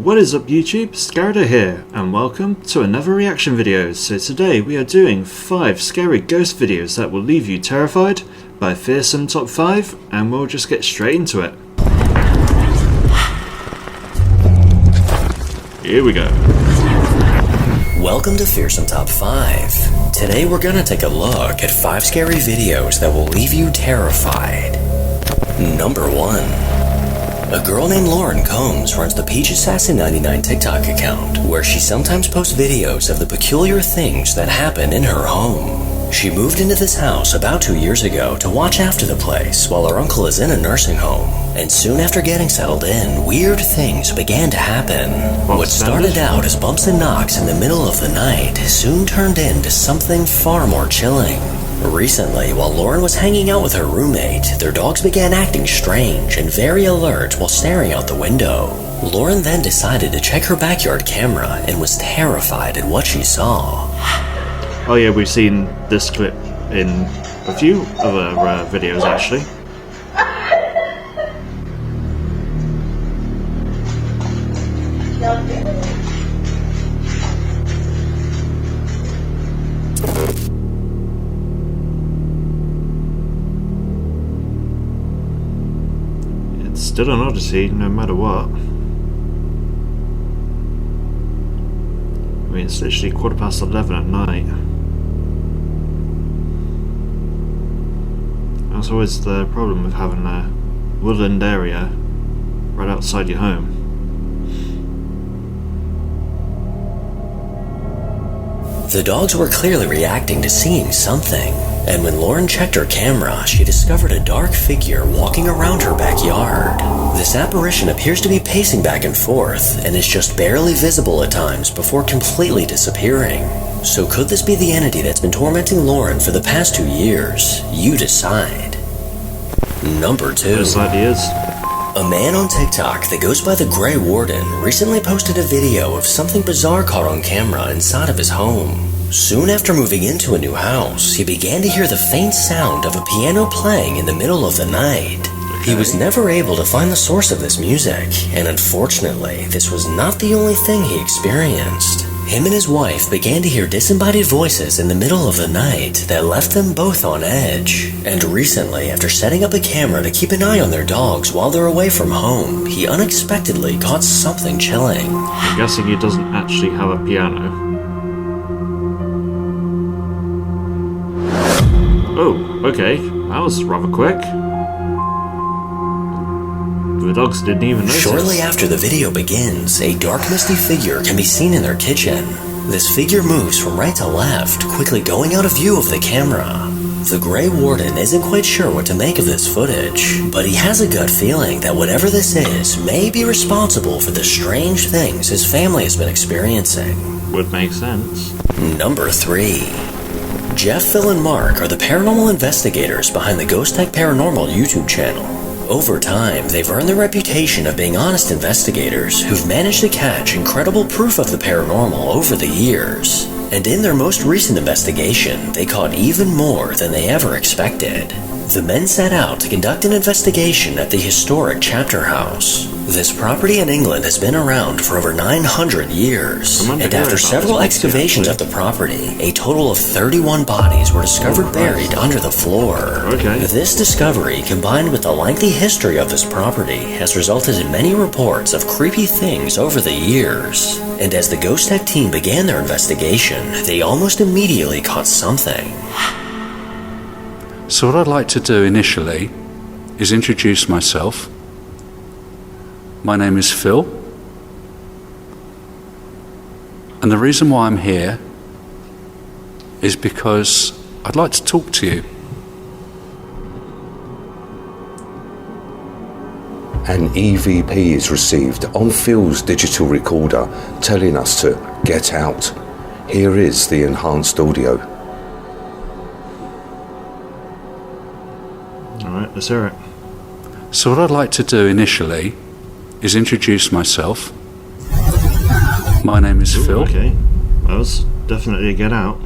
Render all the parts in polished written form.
What is up YouTube, Scarido here, and welcome to another reaction video. So today we are doing 5 scary ghost videos that will leave you terrified by Fearsome Top 5, and we'll just get straight into it. Here we go. Welcome to Fearsome Top 5. Today we're gonna take a look at 5 scary videos that will leave you terrified. Number 1. A girl named Lauren Combs runs the Peach Assassin 99 TikTok account, where she sometimes posts videos of the peculiar things that happen in her home. She moved into this house about 2 years ago to watch after the place while her uncle is in a nursing home, and soon after getting settled in, weird things began to happen. What started out as bumps and knocks in the middle of the night soon turned into something far more chilling. Recently, while Lauren was hanging out with her roommate, their dogs began acting strange and very alert while staring out the window. Lauren then decided to check her backyard camera and was terrified at what she saw. Oh yeah, we've seen this clip in a few other videos actually. It's still an oddity no matter what. I mean, it's literally 11:15 at night. That's always the problem with having a woodland area right outside your home. The dogs were clearly reacting to seeing something, and when Lauren checked her camera, she discovered a dark figure walking around her backyard. This apparition appears to be pacing back and forth, and is just barely visible at times before completely disappearing. So could this be the entity that's been tormenting Lauren for the past 2 years? You decide. Number 2. Those ideas. A man on TikTok that goes by the Grey Warden recently posted a video of something bizarre caught on camera inside of his home. Soon after moving into a new house, he began to hear the faint sound of a piano playing in the middle of the night. He was never able to find the source of this music, and unfortunately, this was not the only thing he experienced. Him and his wife began to hear disembodied voices in the middle of the night that left them both on edge. And recently, after setting up a camera to keep an eye on their dogs while they're away from home, he unexpectedly caught something chilling. I'm guessing he doesn't actually have a piano. Oh, okay, that was rather quick. The dogs didn't even notice. Shortly after the video begins, a dark misty figure can be seen in their kitchen. This figure moves from right to left, quickly going out of view of the camera. The Grey Warden isn't quite sure what to make of this footage, but he has a gut feeling that whatever this is may be responsible for the strange things his family has been experiencing. Would make sense. Number 3. Jeff, Phil, and Mark are the paranormal investigators behind the Ghost Tech Paranormal YouTube channel. Over time, they've earned the reputation of being honest investigators who've managed to catch incredible proof of the paranormal over the years. And in their most recent investigation, they caught even more than they ever expected. The men set out to conduct an investigation at the historic Chapter House. This property in England has been around for over 900 years, and after several excavations of the property, a total of 31 bodies were discovered buried under the floor. This discovery, combined with the lengthy history of this property, has resulted in many reports of creepy things over the years. And as the Ghost Tech team began their investigation, they almost immediately caught something. So what I'd like to do initially is introduce myself. My name is Phil, and the reason why I'm here is because I'd like to talk to you. An EVP is received on Phil's digital recorder telling us to get out. Here is the enhanced audio. Alright, let's hear it. So what I'd like to do initially is introduce myself. My name is Phil. Okay, that was definitely a get out.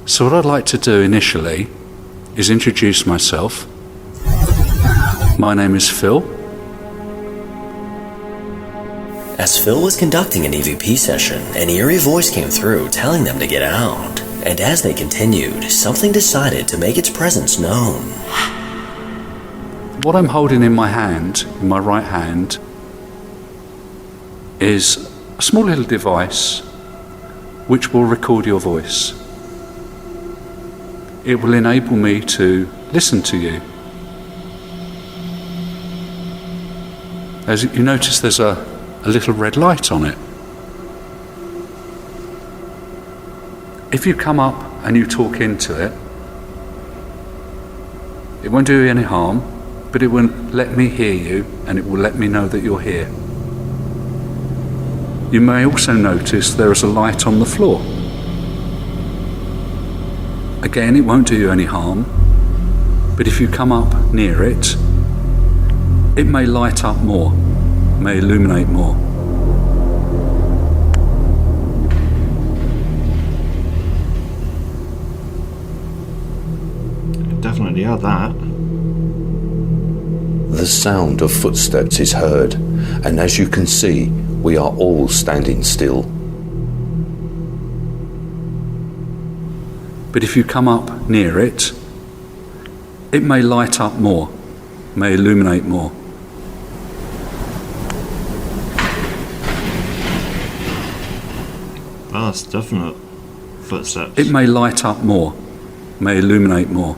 So what I'd like to do initially is introduce myself. My name is Phil, As Phil was conducting an EVP session, an eerie voice came through telling them to get out. And as they continued, something decided to make its presence known. What I'm holding in my hand, in my right hand, is a small little device which will record your voice. It will enable me to listen to you. As you notice, there's a little red light on it. If you come up and you talk into it, it won't do you any harm, but it won't let me hear you, and it will let me know that you're here. You may also notice there is a light on the floor. Again, it won't do you any harm, but if you come up near it, it may light up more, may illuminate more. Definitely had that. The sound of footsteps is heard, and as you can see, we are all standing still. But if you come up near it, it may light up more, may illuminate more. Oh, that's definite footsteps. It may light up more, may illuminate more.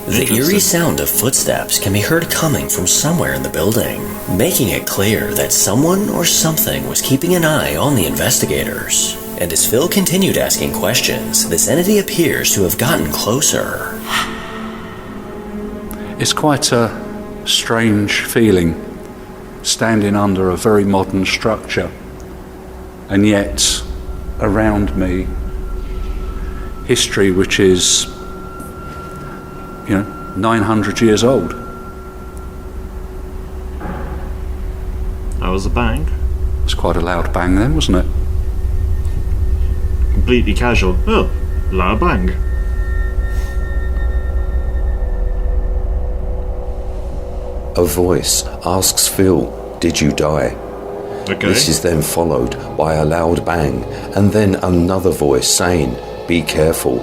The eerie sound of footsteps can be heard coming from somewhere in the building, making it clear that someone or something was keeping an eye on the investigators. And as Phil continued asking questions, this entity appears to have gotten closer. It's quite a strange feeling, standing under a very modern structure, and yet around me, history which is 900 years old. That was a bang. It's quite a loud bang then, wasn't it? Completely casual. Oh, loud bang. A voice asks Phil, "Did you die?" Okay. This is then followed by a loud bang, and then another voice saying, "Be careful."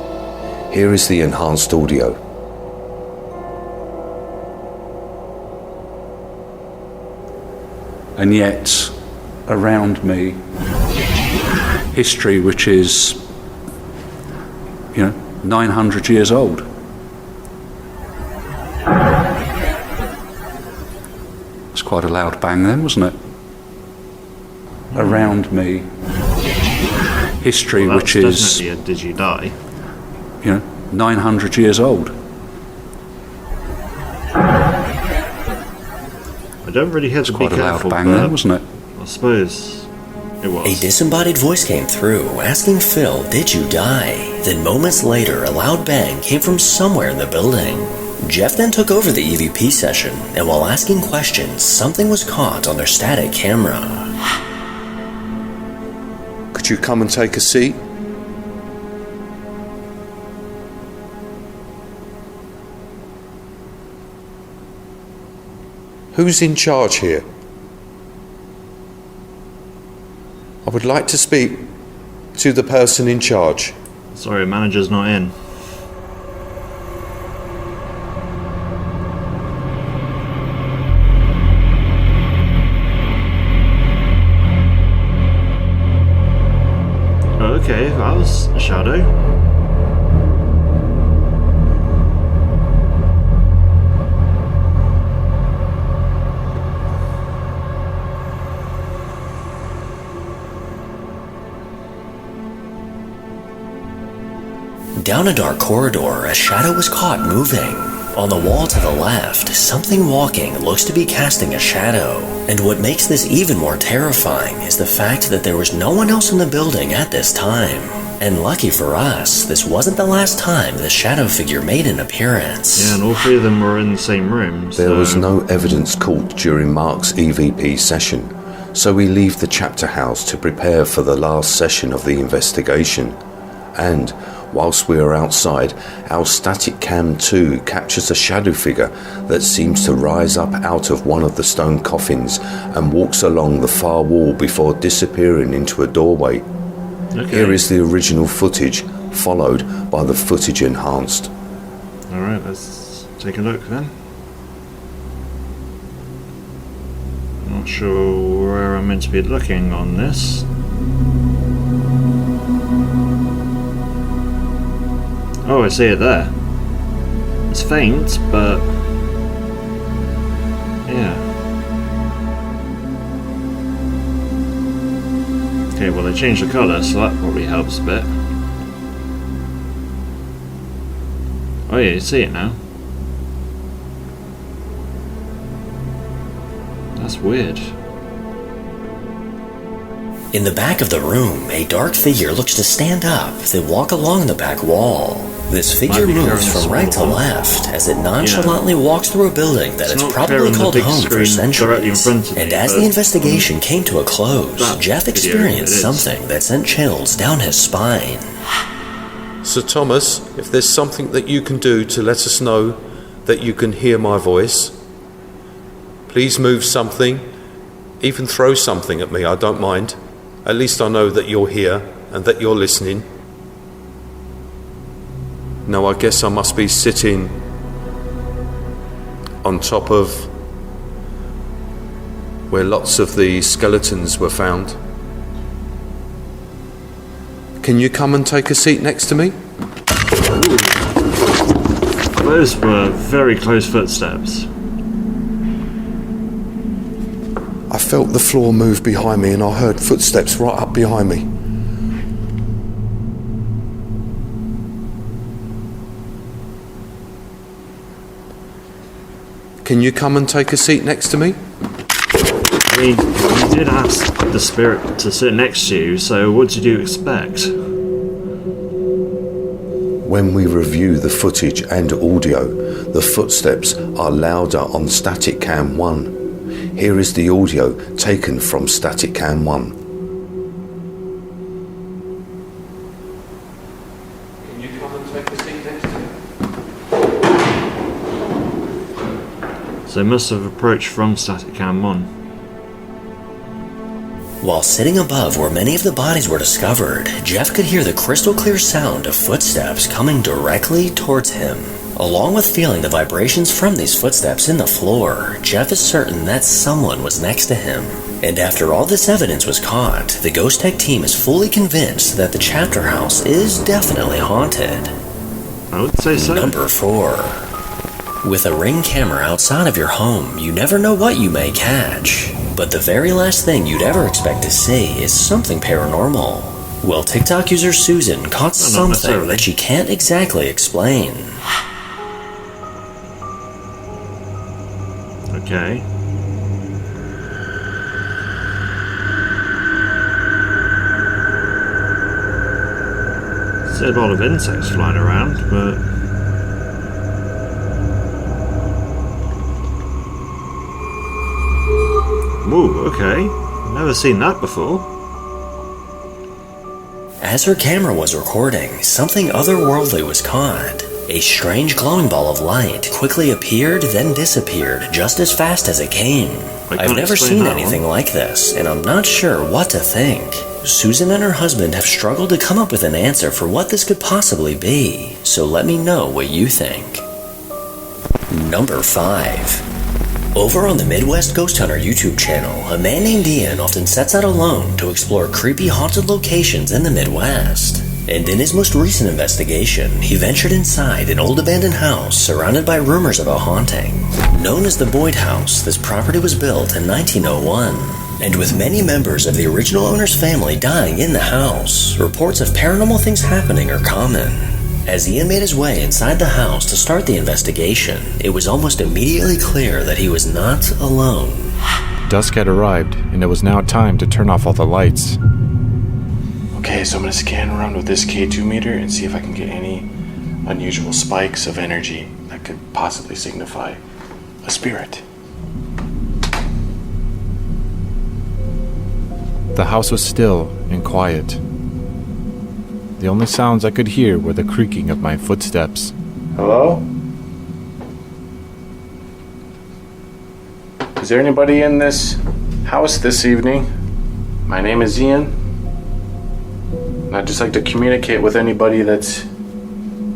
Here is the enhanced audio. And yet around me, history which is 900 years old. It's quite a loud bang then, wasn't it? Around me, history which is definitely a "Did you die?" 900 years old. I don't really hear the "be Quite a loud careful," bang but then, wasn't it? I suppose it was. A disembodied voice came through, asking Phil, "Did you die?" Then moments later, a loud bang came from somewhere in the building. Jeff then took over the EVP session, and while asking questions, something was caught on their static camera. Could you come and take a seat? Who's in charge here? I would like to speak to the person in charge. Sorry, manager's not in. Okay, that was a shadow. Down a dark corridor, a shadow was caught moving. On the wall to the left, something walking looks to be casting a shadow. And what makes this even more terrifying is the fact that there was no one else in the building at this time. And lucky for us, this wasn't the last time the shadow figure made an appearance. Yeah, and all three of them were in the same room. There was no evidence caught during Mark's EVP session, so we leave the chapter house to prepare for the last session of the investigation. And Whilst we are outside, our static cam 2 captures a shadow figure that seems to rise up out of one of the stone coffins and walks along the far wall before disappearing into a doorway. Okay. Here is the original footage, followed by the footage enhanced. Alright, let's take a look then. Not sure where I'm meant to be looking on this. Oh, I see it there. It's faint, but yeah. Okay, well they changed the colour, so that probably helps a bit. Oh yeah, you see it now. That's weird. In the back of the room, a dark figure looks to stand up, then walk along the back wall. This figure moves from right to left as it nonchalantly walks through a building that it's probably called home for centuries. And as the investigation came to a close, Jeff experienced something that sent chills down his spine. Sir Thomas, if there's something that you can do to let us know that you can hear my voice, please move something, even throw something at me, I don't mind. At least I know that you're here and that you're listening. No, I guess I must be sitting on top of where lots of the skeletons were found. Can you come and take a seat next to me? Ooh. Those were very close footsteps. I felt the floor move behind me and I heard footsteps right up behind me. Can you come and take a seat next to me? I mean, you did ask the spirit to sit next to you, so what did you expect? When we review the footage and audio, the footsteps are louder on Static Cam 1. Here is the audio taken from Static Cam 1. Can you come and take a seat next to me? So they must have approached from Static Cam 1. While sitting above where many of the bodies were discovered, Jeff could hear the crystal clear sound of footsteps coming directly towards him. Along with feeling the vibrations from these footsteps in the floor, Jeff is certain that someone was next to him. And after all this evidence was caught, the Ghost Tech team is fully convinced that the chapter house is definitely haunted. I would say so. Number 4. With a Ring camera outside of your home, you never know what you may catch. But the very last thing you'd ever expect to see is something paranormal. Well, TikTok user Susan caught something that she can't exactly explain. Okay. See a lot of insects flying around, but ooh, okay. Never seen that before. As her camera was recording, something otherworldly was caught. A strange glowing ball of light quickly appeared, then disappeared just as fast as it came. I've never seen anything like this, and I'm not sure what to think. Susan and her husband have struggled to come up with an answer for what this could possibly be, so let me know what you think. Number 5. Over on the Midwest Ghost Hunter YouTube channel, a man named Ian often sets out alone to explore creepy haunted locations in the Midwest. And in his most recent investigation, he ventured inside an old abandoned house surrounded by rumors of a haunting. Known as the Boyd House, this property was built in 1901. And with many members of the original owner's family dying in the house, reports of paranormal things happening are common. As Ian made his way inside the house to start the investigation, it was almost immediately clear that he was not alone. Dusk had arrived, and it was now time to turn off all the lights. Okay, so I'm going to scan around with this K2 meter and see if I can get any unusual spikes of energy that could possibly signify a spirit. The house was still and quiet. The only sounds I could hear were the creaking of my footsteps. Hello? Is there anybody in this house this evening? My name is Ian. And I'd just like to communicate with anybody that's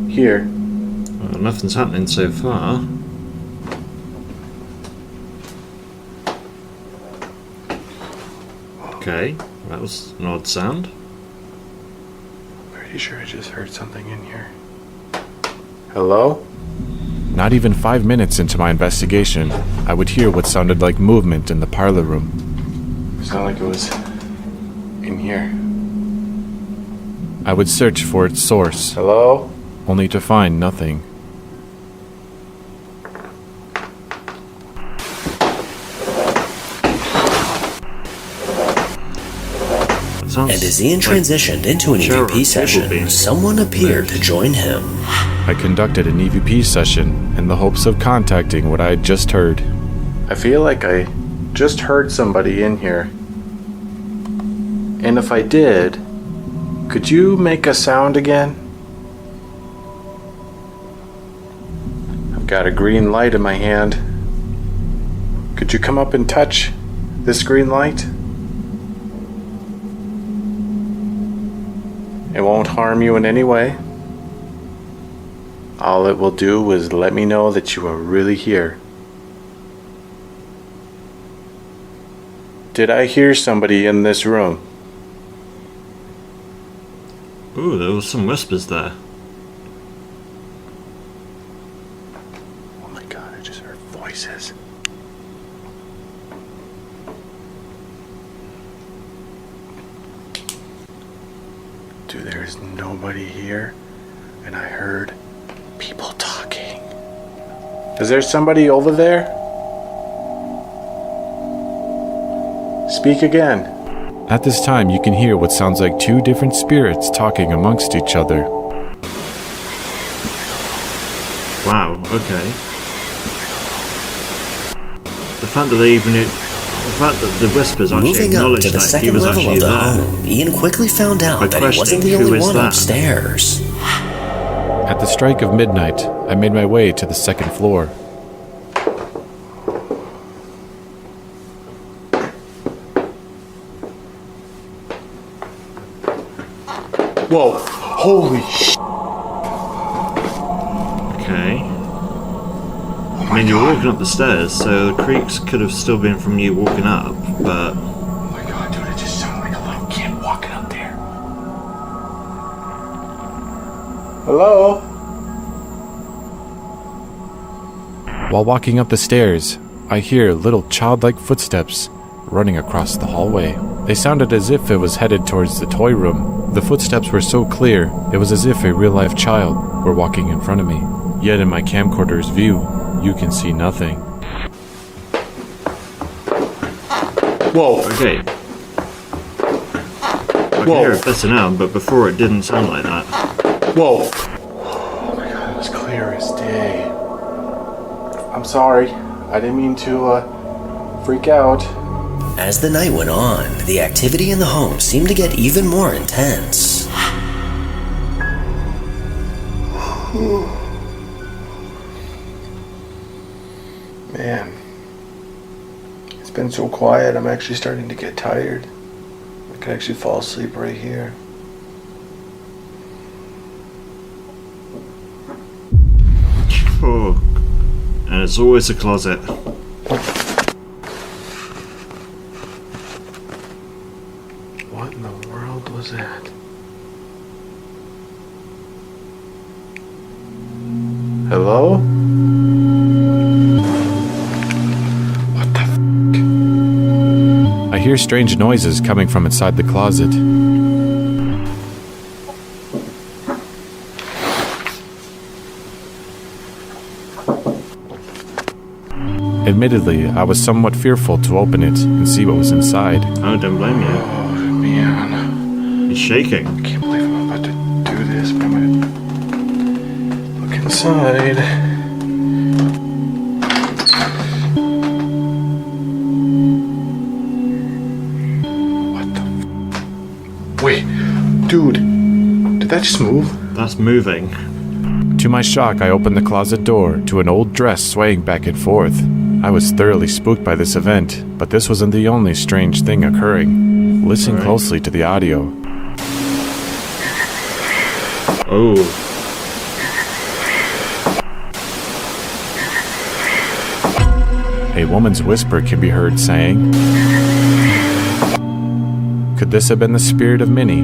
here. Well, nothing's happening so far. Okay, that was an odd sound. Pretty sure I just heard something in here. Hello? Not even 5 minutes into my investigation, I would hear what sounded like movement in the parlor room. It sounded like it was in here. I would search for its source, Hello? only to find nothing. Sounds And as Ian like transitioned into an chair or EVP table session, being someone appeared to join him. I conducted an EVP session in the hopes of contacting what I had just heard. I feel like I just heard somebody in here. And if I did, could you make a sound again? I've got a green light in my hand. Could you come up and touch this green light? It won't harm you in any way. All it will do is let me know that you are really here. Did I hear somebody in this room? Ooh, there was some whispers there. Oh my god, I just heard voices. Dude, there is nobody here, and I heard people talking. Is there somebody over there? Speak again. At this time, you can hear what sounds like two different spirits talking amongst each other. Wow, okay. The fact that the whispers actually Moving up acknowledged to the that he second was level actually of the there. home, Ian quickly found out By that he wasn't questioning the who only is one that? upstairs. At the strike of midnight, I made my way to the second floor. Whoa, holy sh**. Okay. I mean, you're walking up the stairs, so the creaks could have still been from you walking up, but... Oh my god, dude, it just sounded like a little kid walking up there. Hello? While walking up the stairs, I hear little childlike footsteps running across the hallway. They sounded as if it was headed towards the toy room. The footsteps were so clear, it was as if a real-life child were walking in front of me. Yet in my camcorder's view, you can see nothing. Whoa. Okay. I can hear it better now, but before it didn't sound like that. Whoa. Oh my god, it was clear as day. I'm sorry. I didn't mean to freak out. As the night went on, the activity in the home seemed to get even more intense. Man, it's been so quiet, I'm actually starting to get tired. I could actually fall asleep right here. Oh. And it's always a closet. What in the world was that? Hello? What the f***? I hear strange noises coming from inside the closet. Admittedly, I was somewhat fearful to open it and see what was inside. Oh, don't blame you. Oh, man. He's shaking. I can't believe I'm about to do this, but I'm gonna look inside. What the f- Wait, dude. Did that just move? That's moving. To my shock, I opened the closet door to an old dress swaying back and forth. I was thoroughly spooked by this event, but this wasn't the only strange thing occurring. Listen closely to the audio. Oh. A woman's whisper can be heard saying, "Could this have been the spirit of Minnie,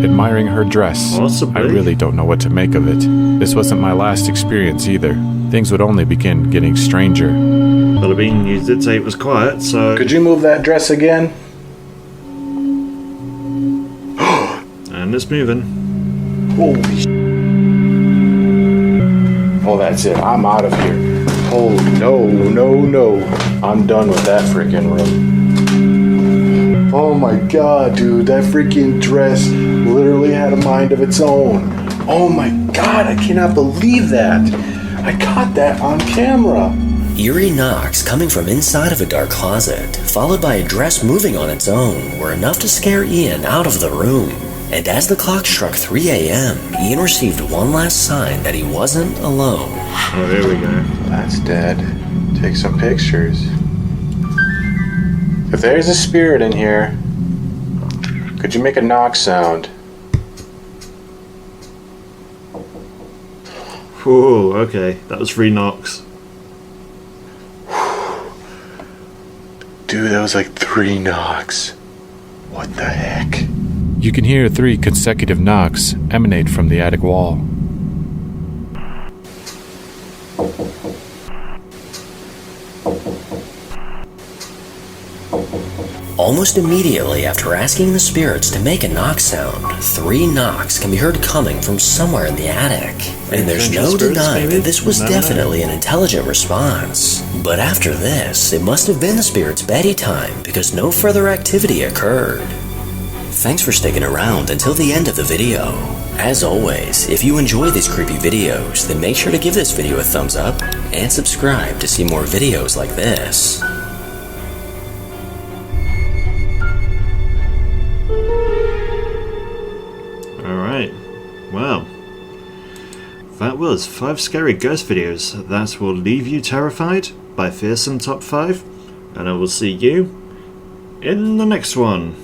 admiring her dress?" Possibly. I really don't know what to make of it. This wasn't my last experience either. Things would only begin getting stranger. But I mean, you did say it was quiet, so... Could you move that dress again? And it's moving. Holy sh**. Oh, that's it. I'm out of here. Oh, no. I'm done with that freaking room. Oh my god, dude. That freaking dress literally had a mind of its own. Oh my god, I cannot believe that. I caught that on camera. Eerie knocks coming from inside of a dark closet, followed by a dress moving on its own, were enough to scare Ian out of the room. And as the clock struck 3 a.m., Ian received one last sign that he wasn't alone. Oh, here we go. That's dead. Take some pictures. If there's a spirit in here, could you make a knock sound? Whoa, okay. That was 3 knocks. Dude, that was like 3 knocks. What the heck? You can hear 3 consecutive knocks emanate from the attic wall. Almost immediately after asking the spirits to make a knock sound, 3 knocks can be heard coming from somewhere in the attic. And there's no denying that this was definitely an intelligent response. But after this, it must have been the spirit's bedtime because no further activity occurred. Thanks for sticking around until the end of the video. As always, if you enjoy these creepy videos, then make sure to give this video a thumbs up and subscribe to see more videos like this. Alright. Well, that was 5 scary ghost videos that will leave you terrified by Fearsome Top 5, and I will see you in the next one.